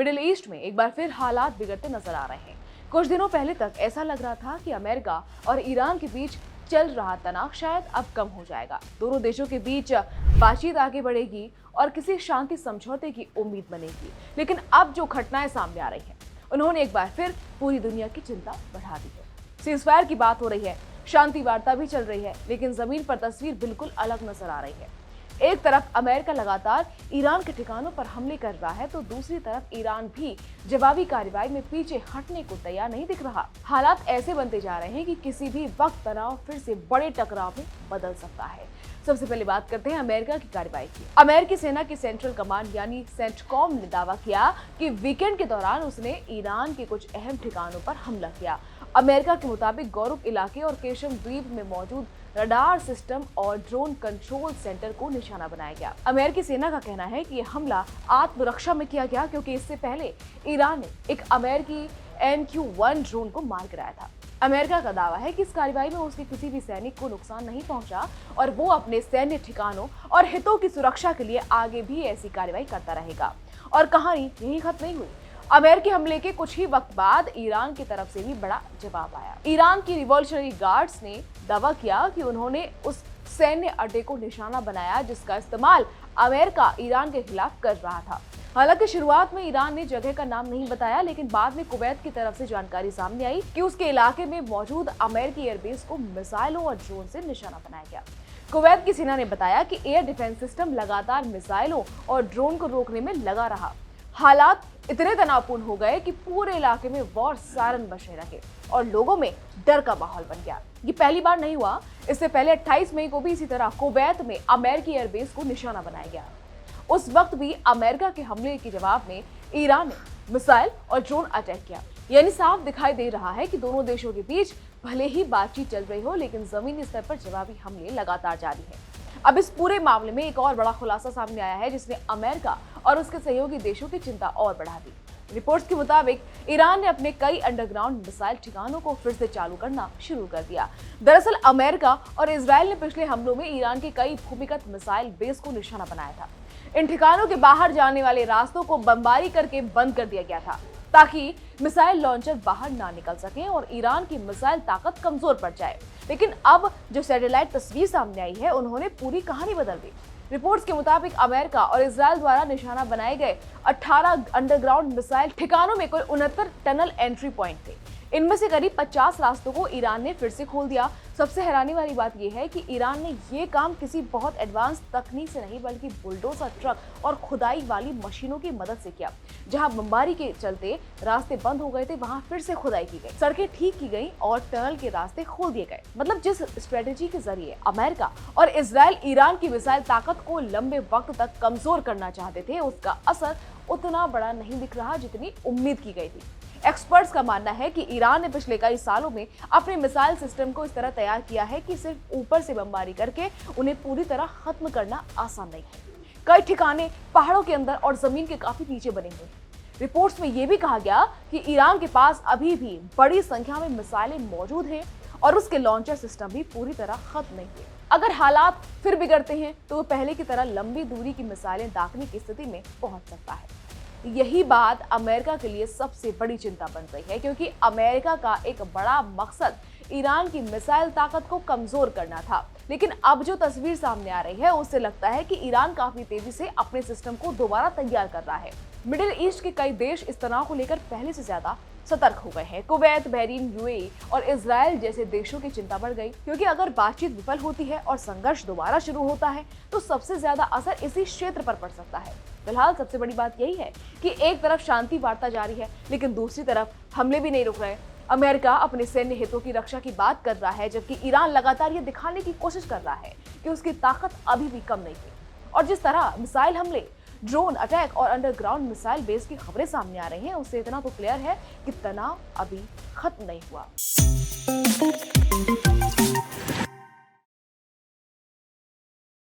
Middle east में एक बार फिर हालात बिगड़ते नजर आ रहे हैं। कुछ दिनों पहले तक ऐसा लग रहा था कि अमेरिका और ईरान के बीच चल रहा तनाव शायद अब कम हो जाएगा, दोनों देशों के बीच बातचीत आगे बढ़ेगी और किसी शांति समझौते की उम्मीद बनेगी। लेकिन अब जो घटनाएं सामने आ रही हैं, उन्होंने एक बार फिर पूरी दुनिया की चिंता बढ़ा दी है। सीज़फायर की बात हो रही है, शांति वार्ता भी चल रही है, लेकिन जमीन पर तस्वीर बिल्कुल अलग नजर आ रही है। एक तरफ अमेरिका लगातार ईरान के ठिकानों पर हमले कर रहा है, तो दूसरी तरफ ईरान भी जवाबी कार्रवाई में पीछे हटने को तैयार नहीं दिख रहा। हालात ऐसे बनते जा रहे हैं कि किसी भी वक्त तनाव फिर से बड़े टकराव में बदल सकता है। सबसे पहले बात करते हैं अमेरिका की कार्रवाई की। अमेरिकी सेना की सेंट्रल कमांड यानी सेंटकॉम ने दावा किया कि वीकेंड के दौरान उसने ईरान के कुछ अहम ठिकानों पर हमला किया। अमेरिका के मुताबिक गौरुक इलाके और केशम द्वीप में मौजूद रडार सिस्टम और ड्रोन कंट्रोल सेंटर को निशाना बनाया गया। अमेरिकी सेना का कहना है कि यह हमला आत्मरक्षा में किया गया, क्योंकि इससे पहले ईरान ने एक अमेरिकी MQ-1 ड्रोन को मार गिराया था। अमेरिका का दावा है कि इस कार्रवाई में उसके किसी भी सैनिक को नुकसान नहीं पहुंचा और वो अपने सैन्य ठिकानों और हितों की सुरक्षा के लिए आगे भी ऐसी कार्रवाई करता रहेगा। और कहानी यही खत्म नहीं हुई। अमेरिकी हमले के कुछ ही वक्त बाद ईरान की तरफ से भी बड़ा जवाब आया। ईरान की रिवॉल्यूशनरी गार्ड्स ने दावा किया कि उन्होंने उस सैन्य अड्डे को निशाना बनाया जिसका इस्तेमाल अमेरिका ईरान के खिलाफ कर रहा था। हालांकि शुरुआत में ईरान ने जगह का नाम नहीं बताया, लेकिन बाद में कुवैत की तरफ से जानकारी सामने आई कि उसके इलाके में मौजूद अमेरिकी एयरबेस को मिसाइलों और ड्रोन से निशाना बनाया गया। कुवैत की सेना ने बताया कि एयर डिफेंस सिस्टम लगातार मिसाइलों और ड्रोन को रोकने में लगा रहा। हालात इतने तनावपूर्ण हो गए कि पूरे इलाके में वॉर सायरन बजने लगे और लोगों में डर का माहौल बन गया। ये पहली बार नहीं हुआ। इससे पहले 28 मई को भी इसी तरह कुवैत में अमेरिकी एयरबेस को निशाना बनाया गया। उस वक्त भी अमेरिका के हमले के जवाब में ईरान ने मिसाइल और ड्रोन अटैक किया। यानी साफ दिखाई दे रहा है कि दोनों देशों के बीच भले ही बातचीत चल रही हो, लेकिन जमीनी स्तर पर जवाबी हमले लगातार जारी है। अब इस पूरे मामले में एक और बड़ा खुलासा सामने आया है, जिसने अमेरिका और उसके सहयोगी देशों की चिंता और बढ़ा दी। रिपोर्ट्स के मुताबिक ईरान ने अपने कई अंडरग्राउंड मिसाइल ठिकानों को फिर से चालू करना शुरू कर दिया। दरअसल अमेरिका और इजराइल ने पिछले हमलों में ईरान के कई भूमिगत मिसाइल बेस को निशाना बनाया था। इन ठिकानों के बाहर जाने वाले रास्तों को बमबारी करके बंद कर दिया गया था, ताकि मिसाइल लॉन्चर बाहर ना निकल सकें और ईरान की मिसाइल ताकत कमजोर पड़ जाए। लेकिन अब जो सैटेलाइट तस्वीर सामने आई है, उन्होंने पूरी कहानी बदल दी। रिपोर्ट्स के मुताबिक अमेरिका और इजराइल द्वारा निशाना बनाए गए 18 अंडरग्राउंड मिसाइल ठिकानों में कुल 69 टनल एंट्री पॉइंट थे। इनमें से करीब 50 रास्तों को ईरान ने फिर से खोल दिया। सबसे हैरानी वाली बात यह है कि ईरान ने ये काम किसी बहुत एडवांस तकनीक से नहीं, बल्कि बुलडोजर ट्रक और खुदाई वाली मशीनों की मदद से किया। जहां बमबारी के चलते रास्ते बंद हो गए थे, वहां फिर से खुदाई की गई, सड़कें ठीक की गई और टनल के रास्ते खोल दिए गए। मतलब जिस स्ट्रेटेजी के जरिए अमेरिका और इजराइल ईरान की मिसाइल ताकत को लंबे वक्त तक कमजोर करना चाहते थे, उसका असर उतना बड़ा नहीं दिख रहा जितनी उम्मीद की गई थी। एक्सपर्ट्स का मानना है कि ईरान ने पिछले कई सालों में अपने मिसाइल सिस्टम को इस तरह तैयार किया है कि सिर्फ ऊपर से बमबारी करके उन्हें पूरी तरह खत्म करना आसान नहीं है। कई ठिकाने पहाड़ों के अंदर और जमीन के काफी नीचे बने हुए हैं। रिपोर्ट्स में यह भी कहा गया कि ईरान के पास अभी भी बड़ी संख्या में मिसाइलें मौजूद हैं और उसके लॉन्चर सिस्टम भी पूरी तरह खत्म नहीं हुए। अगर हालात फिर बिगड़ते हैं तो वो पहले की तरह लंबी दूरी की मिसाइलें दागने की स्थिति में पहुंच सकता है। यही बात अमेरिका के लिए सबसे बड़ी चिंता बन रही है, क्योंकि अमेरिका का एक बड़ा मकसद ईरान की मिसाइल ताकत को कमजोर करना था। लेकिन अब जो तस्वीर सामने आ रही है, उससे लगता है कि ईरान काफी तेजी से अपने सिस्टम को दोबारा तैयार कर रहा है। मिडिल ईस्ट के कई देश इस तनाव को लेकर पहले से ज्यादा सतर्क हो गए हैं। कुवैत, बहरीन, UAE और इजराइल जैसे देशों की चिंता बढ़ गई, क्योंकि अगर बातचीत विफल होती है और संघर्ष दोबारा शुरू होता है, तो सबसे ज्यादा असर इसी क्षेत्र पर पड़ सकता है। फिलहाल सबसे बड़ी बात यही है कि एक तरफ शांति वार्ता जारी है, लेकिन दूसरी तरफ हमले भी नहीं रुक रहे। अमेरिका अपने सैन्य हितों की रक्षा की बात कर रहा है, जबकि ईरान लगातार ये दिखाने की कोशिश कर रहा है कि उसकी ताकत अभी भी कम नहीं है। और जिस तरह मिसाइल हमले, ड्रोन अटैक और अंडरग्राउंड मिसाइल बेस की खबरें सामने आ रही हैं, उससे इतना तो क्लियर है कि तनाव अभी खत्म नहीं हुआ।